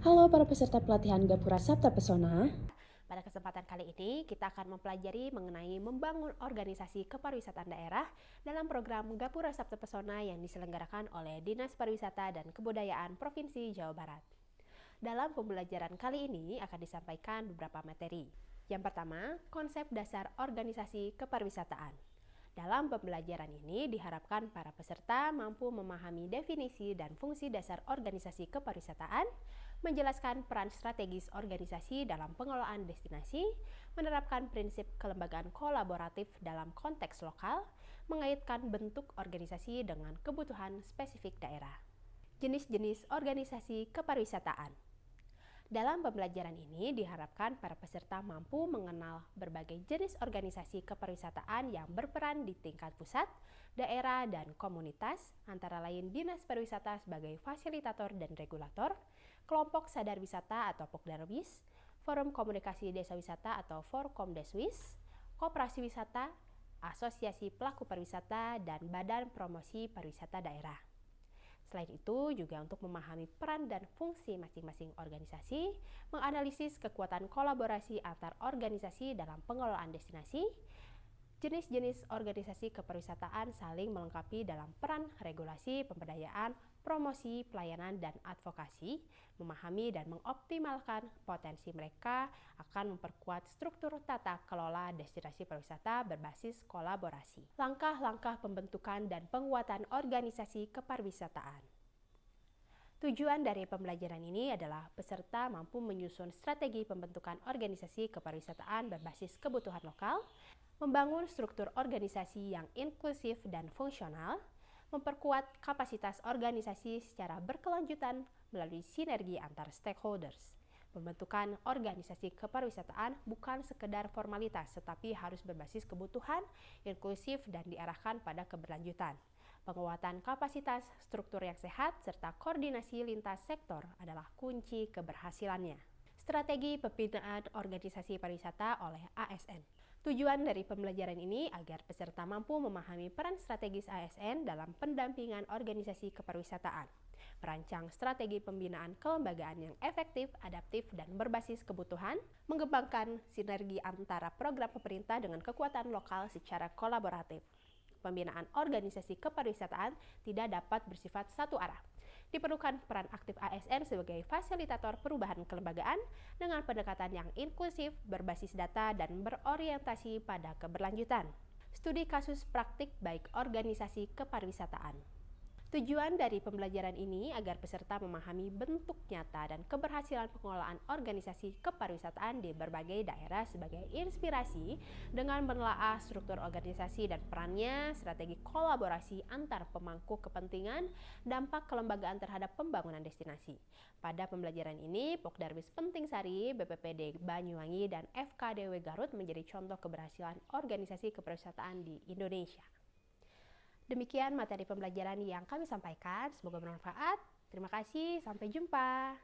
Halo para peserta pelatihan Gapura Sabta Pesona. Pada kesempatan kali ini, kita akan mempelajari mengenai membangun organisasi kepariwisataan daerah dalam program Gapura Sabta Pesona yang diselenggarakan oleh Dinas Pariwisata dan Kebudayaan Provinsi Jawa Barat. Dalam pembelajaran kali ini akan disampaikan beberapa materi. Yang pertama, konsep dasar organisasi kepariwisataan. Dalam pembelajaran ini diharapkan para peserta mampu memahami definisi dan fungsi dasar organisasi kepariwisataan, menjelaskan peran strategis organisasi dalam pengelolaan destinasi, menerapkan prinsip kelembagaan kolaboratif dalam konteks lokal, mengaitkan bentuk organisasi dengan kebutuhan spesifik daerah. Jenis-jenis organisasi kepariwisataan. Dalam pembelajaran ini diharapkan para peserta mampu mengenal berbagai jenis organisasi kepariwisataan yang berperan di tingkat pusat, daerah, dan komunitas, antara lain Dinas Pariwisata sebagai fasilitator dan regulator, kelompok sadar wisata atau Pokdarwis, Forum Komunikasi Desa Wisata atau Forkomdeswis, Koperasi Wisata, Asosiasi Pelaku Pariwisata, dan Badan Promosi Pariwisata Daerah. Selain itu, juga untuk memahami peran dan fungsi masing-masing organisasi, menganalisis kekuatan kolaborasi antar organisasi dalam pengelolaan destinasi, jenis-jenis organisasi kepariwisataan saling melengkapi dalam peran regulasi, pemberdayaan, promosi, pelayanan, dan advokasi, memahami dan mengoptimalkan potensi mereka akan memperkuat struktur tata kelola destinasi pariwisata berbasis kolaborasi. Langkah-langkah pembentukan dan penguatan organisasi kepariwisataan. Tujuan dari pembelajaran ini adalah peserta mampu menyusun strategi pembentukan organisasi kepariwisataan berbasis kebutuhan lokal, membangun struktur organisasi yang inklusif dan fungsional, memperkuat kapasitas organisasi secara berkelanjutan melalui sinergi antar stakeholders. Pembentukan organisasi kepariwisataan bukan sekedar formalitas, tetapi harus berbasis kebutuhan, inklusif, dan diarahkan pada keberlanjutan. Penguatan kapasitas, struktur yang sehat, serta koordinasi lintas sektor adalah kunci keberhasilannya. Strategi pembinaan organisasi pariwisata oleh ASN. Tujuan dari pembelajaran ini agar peserta mampu memahami peran strategis ASN dalam pendampingan organisasi kepariwisataan, merancang strategi pembinaan kelembagaan yang efektif, adaptif, dan berbasis kebutuhan, mengembangkan sinergi antara program pemerintah dengan kekuatan lokal secara kolaboratif. Pembinaan organisasi kepariwisataan tidak dapat bersifat satu arah. Diperlukan peran aktif ASN sebagai fasilitator perubahan kelembagaan dengan pendekatan yang inklusif, berbasis data, dan berorientasi pada keberlanjutan. Studi kasus praktik baik organisasi kepariwisataan. Tujuan dari pembelajaran ini agar peserta memahami bentuk nyata dan keberhasilan pengelolaan organisasi kepariwisataan di berbagai daerah sebagai inspirasi dengan menelaah struktur organisasi dan perannya, strategi kolaborasi antar pemangku kepentingan, dampak kelembagaan terhadap pembangunan destinasi. Pada pembelajaran ini, Pokdarwis Pentingsari, BPPD Banyuwangi, dan FKDW Garut menjadi contoh keberhasilan organisasi kepariwisataan di Indonesia. Demikian materi pembelajaran yang kami sampaikan, semoga bermanfaat. Terima kasih, sampai jumpa.